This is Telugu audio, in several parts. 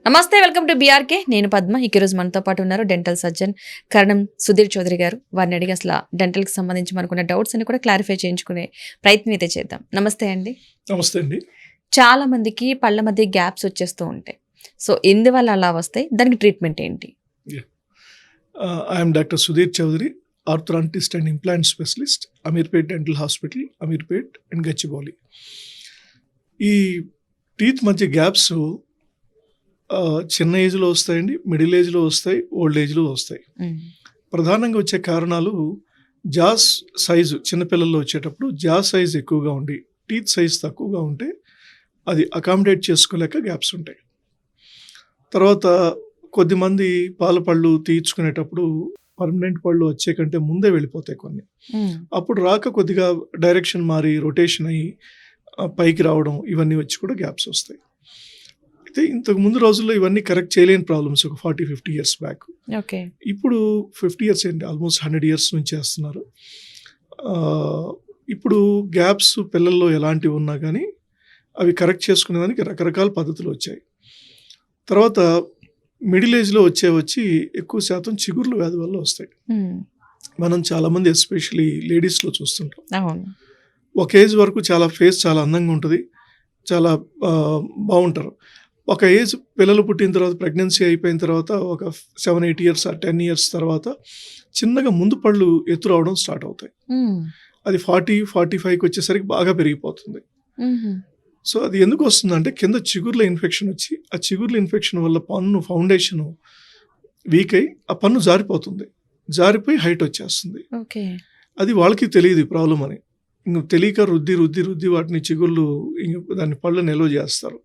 నమస్తే, వెల్కమ్ టు బీఆర్కే. నేను పద్మ. ఈ రోజు మనతో పాటు ఉన్నారు డెంటల్ సర్జన్ కరణం సుధీర్ చౌదరి గారు. వారిని అడిగి అసలు డెంటల్కి సంబంధించి మనకున్న డౌట్స్ అని కూడా క్లారిఫై చేయించుకునే ప్రయత్నం అయితే చేద్దాం. నమస్తే అండి. నమస్తే అండి. చాలా మందికి పళ్ళ మధ్య గ్యాప్స్ వచ్చేస్తూ ఉంటాయి. సో ఎందువల్ల అలా వస్తాయి, దానికి ట్రీట్మెంట్ ఏంటి? I'm doctor Sudheer Chowdary, orthodontist and implant specialist, Ameerpet dental hospital, Ameerpet and Gachibowli. ఈ టీత్ మధ్య గ్యాప్స్ చిన్న ఏజ్లో వస్తాయండి, మిడిల్ ఏజ్లో వస్తాయి, ఓల్డ్ ఏజ్లో వస్తాయి. ప్రధానంగా వచ్చే కారణాలు జాస్ సైజు, చిన్నపిల్లల్లో వచ్చేటప్పుడు జాస్ సైజ్ ఎక్కువగా ఉండి టీత్ సైజ్ తక్కువగా ఉంటే అది అకామిడేట్ చేసుకోలేక గ్యాప్స్ ఉంటాయి. తర్వాత కొద్దిమంది పాల పళ్ళు తీర్చుకునేటప్పుడు పర్మనెంట్ పళ్ళు వచ్చే కంటే ముందే వెళ్ళిపోతాయి కొన్ని. అప్పుడు రాక కొద్దిగా డైరెక్షన్ మారి రొటేషన్ అయ్యి పైకి రావడం, ఇవన్నీ వచ్చి కూడా గ్యాప్స్ వస్తాయి. అయితే ఇంతకు ముందు రోజుల్లో ఇవన్నీ కరెక్ట్ చేయలేని ప్రాబ్లమ్స్ ఒక 40-50 ఇయర్స్ బ్యాక్. ఇప్పుడు 50 ఇయర్స్ ఏంటి, ఆల్మోస్ట్ 100 ఇయర్స్ నుంచి చేస్తున్నారు. ఇప్పుడు గ్యాప్స్ పిల్లల్లో ఎలాంటివి ఉన్నా కానీ అవి కరెక్ట్ చేసుకునేదానికి రకరకాల పద్ధతులు వచ్చాయి. తర్వాత మిడిల్ ఏజ్లో వచ్చి ఎక్కువ శాతం చిగుర్ల వ్యాధి వల్ల వస్తాయి. మనం చాలామంది ఎస్పెషలీ లేడీస్లో చూస్తుంటాం. ఒక ఏజ్ వరకు ఫేస్ చాలా అందంగా ఉంటుంది, చాలా బాగుంటారు. ఒక ఏజ్ పిల్లలు పుట్టిన తర్వాత, ప్రెగ్నెన్సీ అయిపోయిన తర్వాత ఒక 7-8 ఇయర్స్ 10 ఇయర్స్ తర్వాత చిన్నగా ముందు పళ్ళు ఎత్తు రావడం స్టార్ట్ అవుతాయి. అది 40-45కి వచ్చేసరికి బాగా పెరిగిపోతుంది. సో అది ఎందుకు వస్తుందంటే కింద చిగుర్ల ఇన్ఫెక్షన్ వచ్చి, ఆ చిగుర్ల ఇన్ఫెక్షన్ వల్ల పన్ను ఫౌండేషన్ వీక్ అయి ఆ పన్ను జారిపోయి హైట్ వచ్చేస్తుంది. అది వాళ్ళకి తెలియదు ఈ ప్రాబ్లం అని. ఇంక తెలియక రుద్ది వాటిని చిగుళ్ళు దాన్ని పళ్ళు నిల్వ చేస్తారు.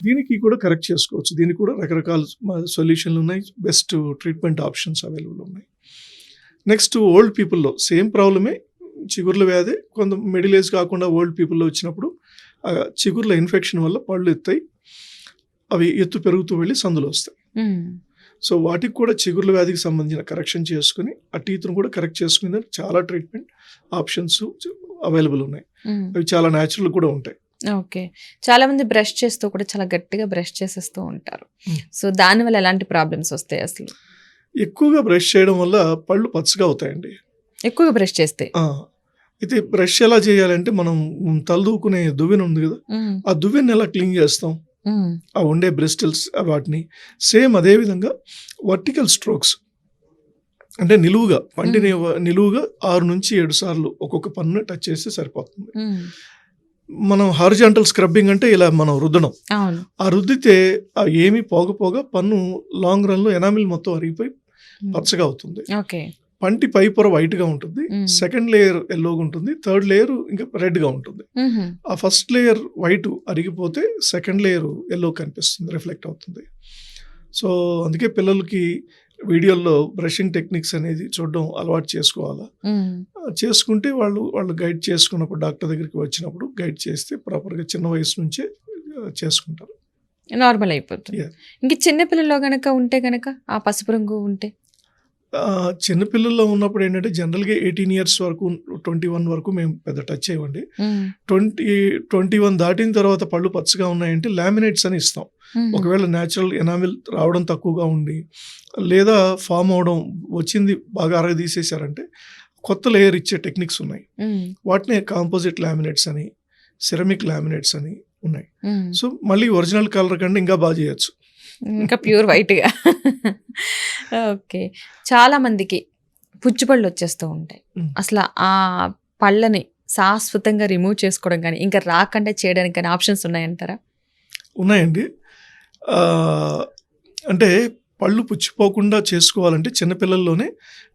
దీనికి కూడా కరెక్ట్ చేసుకోవచ్చు. దీనికి కూడా రకరకాల సొల్యూషన్లు ఉన్నాయి, బెస్ట్ ట్రీట్మెంట్ ఆప్షన్స్ అవైలబుల్ ఉన్నాయి. నెక్స్ట్ ఓల్డ్ పీపుల్లో సేమ్ ప్రాబ్లమే, చిగుర్ల వ్యాధి. కొంత మిడిల్ ఏజ్ కాకుండా ఓల్డ్ పీపుల్లో వచ్చినప్పుడు చిగుర్ల ఇన్ఫెక్షన్ వల్ల పళ్ళు ఎత్తాయి, అవి ఎత్తు పెరుగుతూ వెళ్ళి సందులు వస్తాయి. సో వాటికి కూడా చిగుర్ల వ్యాధికి సంబంధించిన కరెక్షన్ చేసుకుని ఆ టీత్ను కూడా కరెక్ట్ చేసుకునే చాలా ట్రీట్మెంట్ ఆప్షన్స్ అవైలబుల్ ఉన్నాయి. అవి చాలా న్యాచురల్ కూడా ఉంటాయి. ఓకే, చాలా మంది బ్రష్ చేస్తూ కూడా చాలా గట్టిగా బ్రష్ చేసేస్తూ ఉంటారు. సో దానివల్ల ఎలాంటి ప్రాబ్లమ్స్ వస్తాయి? అసలు ఎక్కువగా బ్రష్ చేయడం వల్ల పళ్ళు పచ్చగా అవుతాయండి, ఎక్కువగా బ్రష్ చేస్తే. అయితే బ్రష్ ఎలా చేయాలంటే, మనం తలదూకునే దువ్వెన ఉంది కదా, ఆ దువ్వెని ఎలా క్లీన్ చేస్తాం, ఆ ఉండే బ్రిస్టిల్స్ వాటిని సేమ్ అదే విధంగా వర్టికల్ స్ట్రోక్స్ అంటే నిలువుగా పంటిని నిలువుగా 6-7 సార్లు ఒక్కొక్క పన్ను టచ్ చేస్తే సరిపోతుంది. మనం హారిజాంటల్ స్క్రబ్బింగ్ అంటే ఇలా మనం రుద్దడం, ఆ రుద్దితే ఏమి పోగపోగా పన్ను లాంగ్ రన్ లో ఎనామిల్ మొత్తం అరిగిపోయి పచ్చగా అవుతుంది. పంటి పై పొర వైట్ గా ఉంటుంది, సెకండ్ లేయర్ ఎల్లోగా ఉంటుంది, థర్డ్ లేయర్ ఇంకా రెడ్ గా ఉంటుంది. ఆ ఫస్ట్ లేయర్ వైట్ అరిగిపోతే సెకండ్ లేయర్ ఎల్లో కనిపిస్తుంది, రిఫ్లెక్ట్ అవుతుంది. సో అందుకే పిల్లలకి వీడియోల్లో బ్రషింగ్ టెక్నిక్స్ అనేది చూడడం అలవాటు చేసుకోవాలా. చేసుకుంటే వాళ్ళు గైడ్ చేసుకున్నప్పుడు, డాక్టర్ దగ్గరికి వచ్చినప్పుడు గైడ్ చేస్తే ప్రాపర్గా చిన్న వయసు నుంచే చేసుకుంటారు, నార్మల్ అయిపోతుంది. ఇంకా చిన్నపిల్లల్లో గనక ఉంటే గనక ఆ పసుపు రంగు ఉంటే, చిన్నపిల్లల్లో ఉన్నప్పుడు ఏంటంటే జనరల్గా 18 ఇయర్స్ వరకు 21 వరకు మేము పెద్ద టచ్ చేయమండి. 21 దాటిన తర్వాత పళ్ళు పచ్చగా ఉన్నాయంటే లామినేట్స్ అని ఇస్తాం. ఒకవేళ న్యాచురల్ ఎనామిల్ రావడం తక్కువగా ఉండి లేదా ఫామ్ అవడం వచ్చింది బాగా అరగదీసేశారంటే కొత్త లేయర్ ఇచ్చే టెక్నిక్స్ ఉన్నాయి. వాటిని కాంపోజిట్ లామినేట్స్ అని, సిరమిక్ లామినేట్స్ అని ఉన్నాయి. సో మళ్ళీ ఒరిజినల్ కలర్ కంటే ఇంకా బాగా చేయొచ్చు, ఇంకా ప్యూర్ వైట్గా. ఓకే, చాలా మందికి పుచ్చిపళ్ళు వచ్చేస్తూ ఉంటాయి. అసలు ఆ పళ్ళని శాశ్వతంగా రిమూవ్ చేసుకోవడం కానీ ఇంకా రాకుండా చేయడానికి కానీ ఆప్షన్స్ ఉన్నాయంటారా? ఉన్నాయండి. అంటే పళ్ళు పుచ్చిపోకుండా చేసుకోవాలంటే చిన్నపిల్లల్లోనే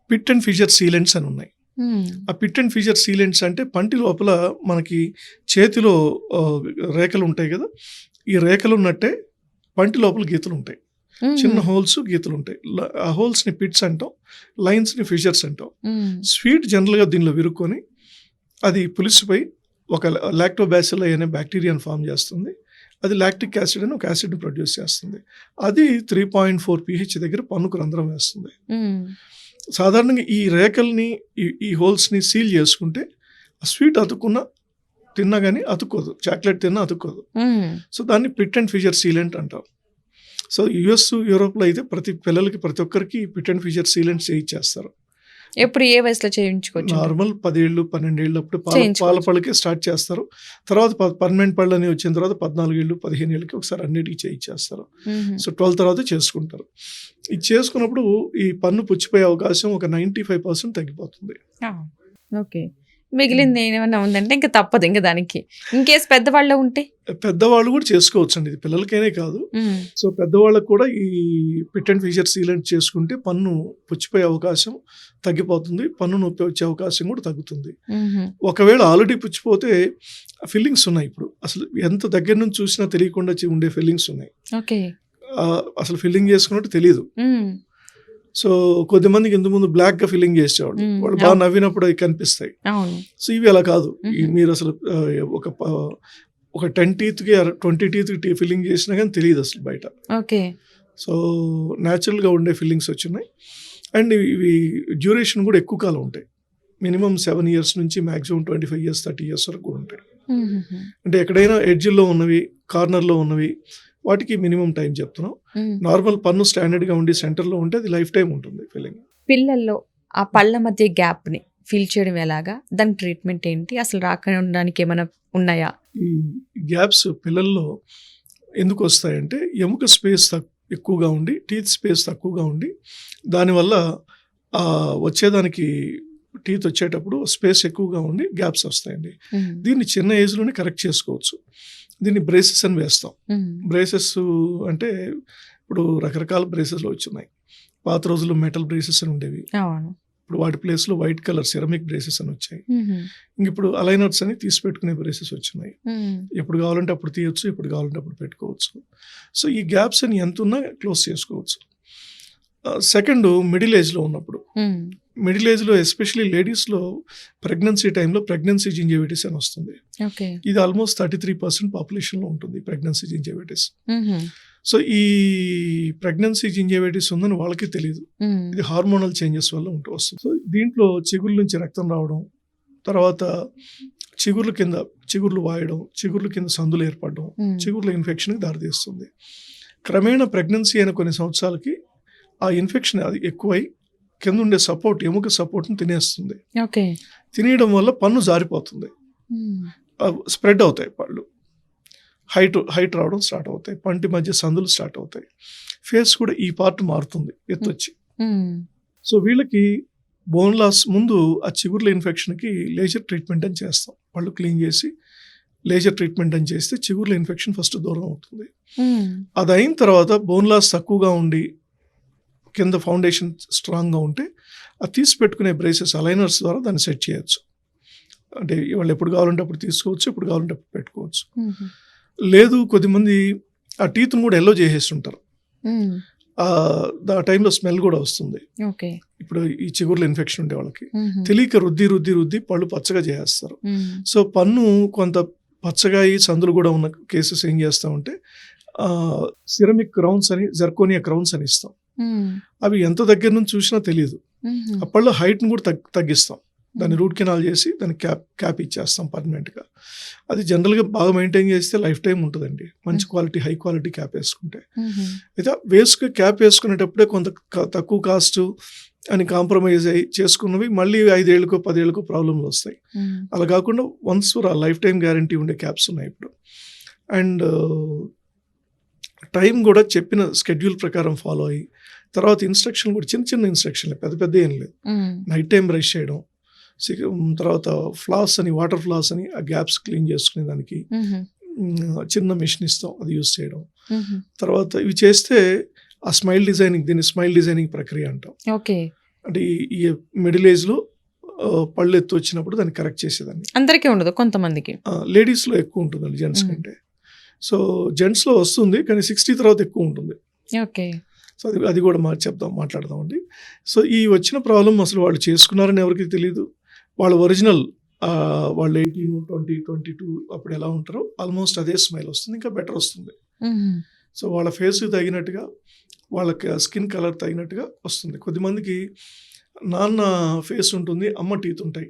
పిట్ అండ్ ఫిషర్ సీలెంట్స్ అని ఉన్నాయి. ఆ పిట్ అండ్ ఫిషర్ సీలెంట్స్ అంటే పంటి లోపల మనకి చేతిలో రేఖలు ఉంటాయి కదా, ఈ రేఖలు ఉన్నట్టే పంటి లోపల గీతలు ఉంటాయి, చిన్న హోల్స్ గీతలు ఉంటాయి. ఆ హోల్స్ని పిట్స్ అంటాం, లైన్స్ని ఫిషర్స్ అంటాం. స్వీట్ జనరల్గా దీనిలో విరుక్కొని అది పులిసిపోయి ఒక లాక్టోబాసిల్లై అనే బ్యాక్టీరియాని ఫామ్ చేస్తుంది. అది లాక్టిక్ యాసిడ్ అని ఒక యాసిడ్ని ప్రొడ్యూస్ చేస్తుంది. అది 3.4 pH దగ్గర పన్నుకు రంధ్రం వేస్తుంది. సాధారణంగా ఈ రేఖల్ని ఈ హోల్స్ని సీల్ చేసుకుంటే ఆ స్వీట్ అతుక్కున్న తిన్నా కానీ అతుక్కోదు, చాక్లెట్ తిన్నా అతుక్కోదు. సో దాన్ని పిట్ అండ్ ఫిషర్ సీలెంట్ అంటాం. సో యుఎస్, యూరోప్లో అయితే ప్రతి పిల్లలకి ప్రతి ఒక్కరికి పిట్ అండ్ ఫీచర్ సీలెంట్ చేయించేస్తారు. ఎప్పుడు ఏ వయసులో చేయించుకోవచ్చు? నార్మల్ 10 ఏళ్ళు 12 ఏళ్ళు అప్పుడు పాల చేయించుకోవచ్చు. పళ్ళకే స్టార్ట్ చేస్తారు. తర్వాత పర్మనెంట్ పళ్ళు అని వచ్చిన తర్వాత 14 ఏళ్ళు 15 ఏళ్ళకి ఒకసారి అన్నిటికీ చేయించేస్తారు. మ్మ్. సో 12 తర్వాత చేసుకుంటారు. ఇది చేసుకున్నప్పుడు ఈ పన్ను పుచ్చిపోయే అవకాశం ఒక 95% తగ్గిపోతుంది. ఆ, ఓకే. మిగిలింది ఏమైనా ఉందంటే ఇంకా తప్పదు, ఇంకా దానికి ఇంకేస్ పెద్దవాళ్ళు ఉంటే. పెద్దవాళ్ళు కూడా చేసుకోవచ్చు అండి, ఇది పిల్లలకైనే కాదు. మ్మ్. సో పెద్దవాళ్ళకు కూడా ఈ పిట్ అండ్ ఫీచర్ సీలెంట్ చేసుకుంటే పన్ను పుచ్చిపోయే అవకాశం తగ్గిపోతుంది, పన్ను నొప్పి వచ్చే అవకాశం కూడా తగ్గుతుంది. మ్మ్. ఒకవేళ ఆల్రెడీ పుచ్చిపోతే ఫిల్లింగ్స్ ఉన్నాయి, ఇప్పుడు అసలు ఎంత దగ్గర నుంచి చూసినా తెలియకుండా ఉండే ఫిల్లింగ్స్ ఉన్నాయి. ఓకే. అసలు ఫిల్లింగ్ చేసుకున్నట్టు తెలియదు. మ్మ్. సో కొద్దిమందికి ఇంత ముందు బ్లాక్ గా ఫిల్లింగ్ చేసేవాళ్ళు, వాళ్ళు బాగా నవ్వినప్పుడు అవి కనిపిస్తాయి. అవును. సో ఇవి అలా కాదు. మీరు అసలు ఒక 10 టీత్కి 20 టీత్కి ఫిల్లింగ్ చేసినా కానీ తెలియదు అసలు బయట. ఓకే. సో న్యాచురల్గా ఉండే ఫిల్లింగ్స్ వచ్చినాయి. అండ్ ఇవి డ్యూరేషన్ కూడా ఎక్కువ కాలం ఉంటాయి, మినిమం 7 years నుంచి మ్యాక్సిమం 25 years 30 years వరకు కూడా ఉంటాయి. మ్మ్. అంటే ఎక్కడైనా ఎడ్జ్లో ఉన్నవి, కార్నర్లో ఉన్నవి వాటికి మినిమం టైం చెప్తున్నాం. మ్మ్. నార్మల్ పన్ను స్టాండర్డ్గా ఉండి సెంటర్లో ఉంటే అది లైఫ్ టైం ఉంటుంది ఫిల్లింగ్. పిల్లల్లో ఆ పళ్ళ మధ్య గ్యాప్ ని ఫిల్ చేయడం ఎలాగా, దాని ట్రీట్మెంట్ ఏంటి, అసలు రాకుండా ఉండడానికి ఏమైనా ఉన్నాయా? ఈ గ్యాప్స్ పిల్లల్లో ఎందుకు వస్తాయంటే ఎముక స్పేస్ ఎక్కువగా ఉండి, టీత్ స్పేస్ తక్కువగా ఉండి, దానివల్ల వచ్చేదానికి టీత్ వచ్చేటప్పుడు స్పేస్ ఎక్కువగా ఉండి గ్యాప్స్ వస్తాయండి. మ్మ్. దీన్ని చిన్న ఏజ్లోనే కరెక్ట్ చేసుకోవచ్చు. దీన్ని బ్రేసెస్ అని వేస్తాం. మ్మ్. బ్రేసెస్ అంటే ఇప్పుడు రకరకాల బ్రేసెస్లు వచ్చినాయి. పాత రోజుల్లో మెటల్ బ్రేసెస్ అని ఉండేవి, అవును. ఇప్పుడు వాటి ప్లేస్లో వైట్ కలర్ సిరమిక్ బ్రేసెస్ అని వచ్చాయి. మ్మ్. ఇంక ఇప్పుడు అలైనర్స్ అని తీసి పెట్టుకునే బ్రేసెస్ వచ్చినాయి. మ్మ్. ఎప్పుడు కావాలంటే అప్పుడు తీయొచ్చు, ఎప్పుడు కావాలంటే అప్పుడు పెట్టుకోవచ్చు. సో ఈ గ్యాప్స్ అని ఎంత ఉన్నా క్లోజ్ చేసుకోవచ్చు. సెకండ్, మిడిల్ ఏజ్లో ఉన్నప్పుడు, మ్మ్. మిడిల్ ఏజ్లో ఎస్పెషలీ లేడీస్లో ప్రెగ్నెన్సీ టైంలో ప్రెగ్నెన్సీ జింజైవిటిస్ అని వస్తుంది. ఓకే. ఇది ఆల్మోస్ట్ 33% పాపులేషన్లో ఉంటుంది ప్రెగ్నెన్సీ జింజైవిటిస్. మ్మ్. సో ఈ ప్రెగ్నెన్సీ జింజైవిటిస్ ఉందని వాళ్ళకి తెలియదు, మ్మ్. ఇది హార్మోనల్ చేంజెస్ వల్ల వస్తుంది. సో దీంట్లో చిగుర్ల నుంచి రక్తం రావడం, తర్వాత చిగుర్లు వాయడం, చిగుర్ల కింద సందులు ఏర్పడడం, మ్మ్. చిగుర్ల ఇన్ఫెక్షన్కి దారితీస్తుంది. క్రమేణా ప్రెగ్నెన్సీ అయిన కొన్ని సంవత్సరాలకి ఆ ఇన్ఫెక్షన్ అది ఎక్కువై కింద ఉండే ఎముక సపోర్ట్ని తినేస్తుంది. ఓకే. తినేయడం వల్ల పన్ను జారిపోతుంది, మ్మ్. స్ప్రెడ్ అవుతాయి పళ్ళు, హైట్ రావడం స్టార్ట్ అవుతాయి, పంటి మధ్య సందులు స్టార్ట్ అవుతాయి, ఫేస్ కూడా ఈ పార్ట్ మారుతుంది ఎత్తొచ్చి. మ్మ్. సో వీళ్ళకి బోన్ లాస్ ముందు ఆ చిగుర్ల ఇన్ఫెక్షన్కి లేజర్ ట్రీట్మెంట్ అని చేస్తాం. పళ్ళు క్లీన్ చేసి లేజర్ ట్రీట్మెంట్ అని చేస్తే చిగుర్ల ఇన్ఫెక్షన్ ఫస్ట్ దూరం అవుతుంది. మ్మ్. అది అయిన తర్వాత బోన్ లాస్ తక్కువగా ఉండి కింద ఫౌండేషన్ స్ట్రాంగ్గా ఉంటే అది తీసి పెట్టుకునే బ్రేసెస్ అలైనర్స్ ద్వారా దాన్ని సెట్ చేయొచ్చు. అంటే వాళ్ళు ఎప్పుడు కావాలంటే అప్పుడు తీసుకోవచ్చు, ఎప్పుడు కావాలంటే అప్పుడు పెట్టుకోవచ్చు. మ్మ్. లేదు కొద్దిమంది ఆ టీత్ను కూడా ఎల్లో చేసేస్తుంటారు, మ్మ్. ఆ టైంలో స్మెల్ కూడా వస్తుంది. ఓకే. ఇప్పుడు ఈ చిగుర్ల ఇన్ఫెక్షన్ ఉండే వాళ్ళకి మ్మ్. తెలియక రుద్ది పళ్ళు పచ్చగా చేస్తారు. మ్మ్. సో పన్ను కొంత పచ్చగా అయ్యి సందులు కూడా ఉన్న కేసెస్ ఏం చేస్తామంటే సిరమిక్ క్రౌన్స్ అని, జర్కోనియా క్రౌన్స్ అని ఇస్తాం. మ్మ్. అవి ఎంత దగ్గర నుంచి చూసినా తెలియదు. మ్మ్. ఆ పళ్ళ హైట్ని కూడా తగ్గిస్తాం, దాన్ని రూట్ కెనాల్ చేసి దాన్ని క్యాప్ ఇచ్చేస్తాం పర్మనెంట్గా. అది జనరల్గా బాగా మెయింటైన్ చేస్తే లైఫ్ టైం ఉంటుందండి, మంచి క్వాలిటీ హై క్వాలిటీ క్యాప్ వేసుకుంటే. మ్మ్. అయితే క్యాప్ వేసుకునేటప్పుడే కొంత తక్కువ కాస్ట్ అని కాంప్రమైజ్ అయ్యి చేసుకున్నవి మళ్ళీ 5 ఏళ్ళకో 10 ఏళ్ళకో ప్రాబ్లంలు వస్తాయి. మ్మ్. అలా కాకుండా once for life time guarantee ఉండే క్యాప్స్ ఉన్నాయి ఇప్పుడు. అండ్ టైం కూడా చెప్పిన స్కెడ్యూల్ ప్రకారం ఫాలో అయ్యి, తర్వాత ఇన్స్ట్రక్షన్ కూడా చిన్న ఇన్స్ట్రక్షన్లే, పెద్ద ఏం లేదు. మ్మ్. నైట్ టైం బ్రష్ చేయడం, తర్వాత ఫ్లాస్ అని, వాటర్ ఫ్లాస్ అని ఆ గ్యాప్స్ క్లీన్ చేసుకునే దానికి మ్మ్. చిన్న మెషిన్ ఇస్తాం, అది యూజ్ చేయడం. మ్మ్. తర్వాత ఇవి చేస్తే ఆ దీన్ని స్మైల్ డిజైనింగ్ ప్రక్రియ అంటాం. ఓకే. అంటే ఈ మిడిల్ ఏజ్లో పళ్ళు ఎత్తు వచ్చినప్పుడు దాన్ని కరెక్ట్ చేసేదాన్ని. అందరికీ ఉండదు, కొంతమందికి. లేడీస్లో ఎక్కువ ఉంటుందండి జెంట్స్ కంటే. సో జెంట్స్లో వస్తుంది కానీ 60 తర్వాత ఎక్కువ ఉంటుంది. ఓకే. సో అది కూడా మాట్లాడదామండి. సో ఈ వచ్చిన ప్రాబ్లం అసలు వాళ్ళు చేసుకున్నారని ఎవరికి తెలియదు. వాళ్ళ ఒరిజినల్ వాళ్ళు 18, 20, 22 అప్పుడు ఎలా ఉంటారో ఆల్మోస్ట్ అదే స్మైల్ వస్తుంది, ఇంకా బెటర్ వస్తుంది. మ్మ్. సో వాళ్ళ ఫేస్కి తగినట్టుగా, వాళ్ళకి స్కిన్ కలర్ తగినట్టుగా వస్తుంది. కొద్దిమందికి నాన్న ఫేస్ ఉంటుంది, అమ్మ టీత్ ఉంటాయి.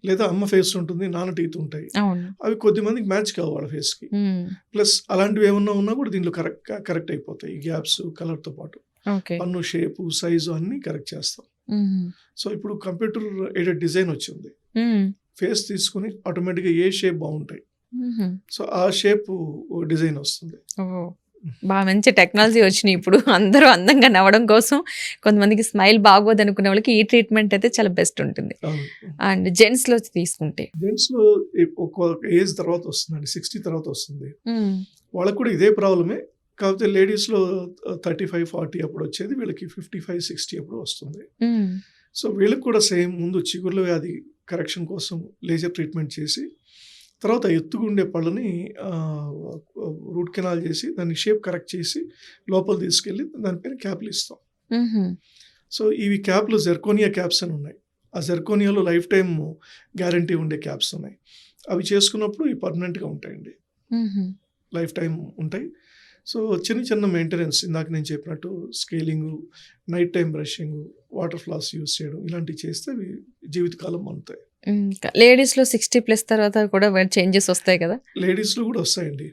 లేదా అమ్మ ఫేస్ ఉంటుంది, నాన్న టీత్ ఉంటాయి. అవును. అవి కొద్దిమందికి మ్యాచ్ కావు వాళ్ళ ఫేస్కి. ప్లస్ అలాంటివి ఏమన్నా ఉన్నా కూడా దీంట్లో కరెక్ట్ అయిపోతాయి. ఈ గ్యాప్స్ కలర్తో పాటు ఓకే. పన్ను షేపు సైజు అన్నీ కరెక్ట్ చేస్తాం. సో ఇప్పుడు కంప్యూటర్ ఎయిడెడ్ డిజైన్ వచ్చింది. ఫేస్ తీసుకుని ఆటోమేటిక్గా ఏ షేప్ బాగుంటాయి, సో ఆ షేప్ డిజైన్ వస్తుంది. బాగా మంచి టెక్నాలజీ వచ్చినాయి ఇప్పుడు. అందరూ అందంగా నవ్వడం కోసం కొంతమందికి స్మైల్ బాగోదు అనుకునే వాళ్ళకి ఈ ట్రీట్మెంట్ అయితే చాలా బెస్ట్ ఉంటుంది. అండ్ జెంట్స్లో తీసుకుంటే జెంట్స్లో ఒక ఏజ్ తర్వాత వస్తుందండి, 60 తర్వాత వస్తుంది. వాళ్ళకు కూడా ఇదే ప్రాబ్లమే, కాకపోతే లేడీస్లో 35-40 అప్పుడు వచ్చేది, వీళ్ళకి 55-60 అప్పుడు వస్తుంది. సో వీళ్ళకి కూడా సేమ్ ముందు చిగుర్ల వ్యాధి కరెక్షన్ కోసం లేజర్ ట్రీట్మెంట్ చేసి తర్వాత ఎత్తుగుండే పళ్ళని రూట్ కెనాల్ చేసి దాన్ని షేప్ కరెక్ట్ చేసి లోపల తీసుకెళ్ళి దానిపైన క్యాప్లు ఇస్తాం. సో ఇవి క్యాప్లు జెర్కోనియా క్యాప్స్ అని ఉన్నాయి. ఆ జెర్కోనియాలో లైఫ్ టైమ్ గ్యారంటీ ఉండే క్యాప్స్ ఉన్నాయి. అవి చేసుకున్నప్పుడు ఇవి పర్మనెంట్గా ఉంటాయండి, లైఫ్ టైం ఉంటాయి. సో చిన్న చిన్న మెయింటెనెన్స్ ఇందాక నేను చెప్పినట్టు scaling, night time brushing, water floss use చేయడం ఇలాంటివి చేస్తే అవి జీవితకాలం అందుతాయి. లేడీస్లో 60+ తర్వాత కూడా చేంజెస్ వస్తాయి కదా? లేడీస్లో కూడా వస్తాయండి.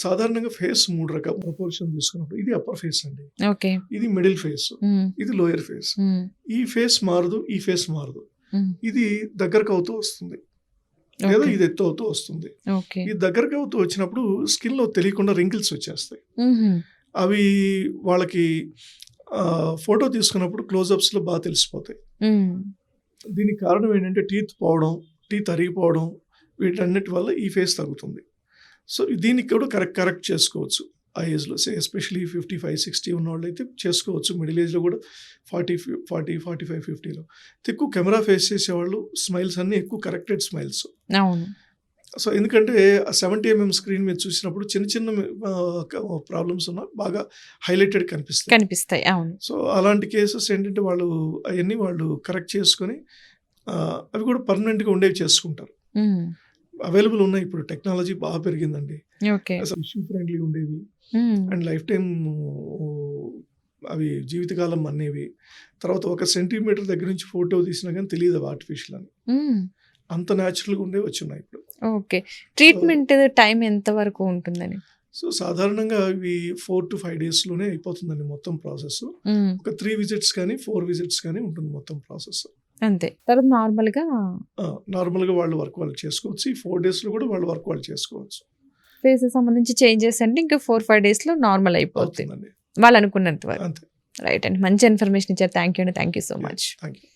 సాధారణంగా ఫేస్ 3 రకాల ప్రపోర్షన్ తీసుకున్నప్పుడు ఇది అప్పర్ ఫేస్ అండి, ఓకే, ఇది మిడిల్ ఫేస్, ఇది లోయర్ ఫేస్. ఈ ఫేస్ మారదు, ఈ ఫేస్ మారదు. ఇది దగ్గరకు అవుతూ వస్తుంది లేదా ఇది ఎత్తు అవుతూ వస్తుంది. ఈ దగ్గరకు అవుతూ వచ్చినప్పుడు స్కిన్ లో తెలియకుండా రింకిల్స్ వచ్చేస్తాయి. అవి వాళ్ళకి ఫోటో తీసుకున్నప్పుడు క్లోజప్స్ లో బాగా తెలిసిపోతాయి. దీనికి కారణం ఏంటంటే టీత్ పోవడం, టీత్ అరిగిపోవడం, వీటన్నిటి వల్ల ఈ ఫేస్ తగ్గుతుంది. సో దీనికి కూడా కరెక్ట్ చేసుకోవచ్చు ఆ ఏజ్లో. ఎస్పెషలీ 55-60 ఉన్న వాళ్ళు అయితే చేసుకోవచ్చు. మిడిల్ ఏజ్లో కూడా 40-45-50లో ఎక్కువ కెమెరా ఫేస్ చేసేవాళ్ళు స్మైల్స్ అన్నీ ఎక్కువ కరెక్టెడ్ స్మైల్స్. అవును. సో ఎందుకంటే 70 mm స్క్రీన్ మీద చూసినప్పుడు చిన్న చిన్న ప్రాబ్లమ్స్ ఉన్నా బాగా హైలైటెడ్ కనిపిస్తాయి. అవును. సో అలాంటి కేసెస్ ఏంటంటే వాళ్ళు అవన్నీ వాళ్ళు కరెక్ట్ చేసుకొని అవి కూడా పర్మనెంట్గా ఉండేవి చేసుకుంటారు. అవైలబుల్ ఉన్నాయి ఇప్పుడు, టెక్నాలజీ బాగా పెరిగిందండి. అసలు ఇష్యూ ఫ్రెండ్లీ ఉండేవి అండ్ లైఫ్ టైం అవి జీవితకాలం అనేవి. తర్వాత 1 సెంటీమీటర్ దగ్గర నుంచి ఫోటో తీసినా కానీ తెలియదు అవి ఆర్టిఫిషియల్ అని, అంత న్యాచురల్గా ఉండేవి వచ్చున్నాయి ఇప్పుడు. ఓకే. ట్రీట్మెంట్ టైం ఎంత వరకు ఉంటుందని? సో సాధారణంగా ఇవి 4 to 5 daysలోనే అయిపోతుందండి మొత్తం ప్రాసెస్. ఒక 3 visits కానీ 4 visits కానీ ఉంటుంది మొత్తం ప్రాసెస్ అంతే. తర్వాత నార్మల్గా వాళ్ళు వర్క్ వాళ్ళు చేసుకోవచ్చు. ఈ 4 daysలో కూడా వాళ్ళు వర్క్ వాళ్ళు చేసుకోవచ్చు. ఫేస్ సంబంధించి చేంజెస్ అంటే ఇంకా 4-5 daysలో నార్మల్ అయిపోతుంది వాళ్ళు అనుకున్నంత వరకు. అంతే. రైట్ అండి. మంచి ఇన్ఫర్మేషన్ ఇచ్చారు. Thank you so much. Thank you.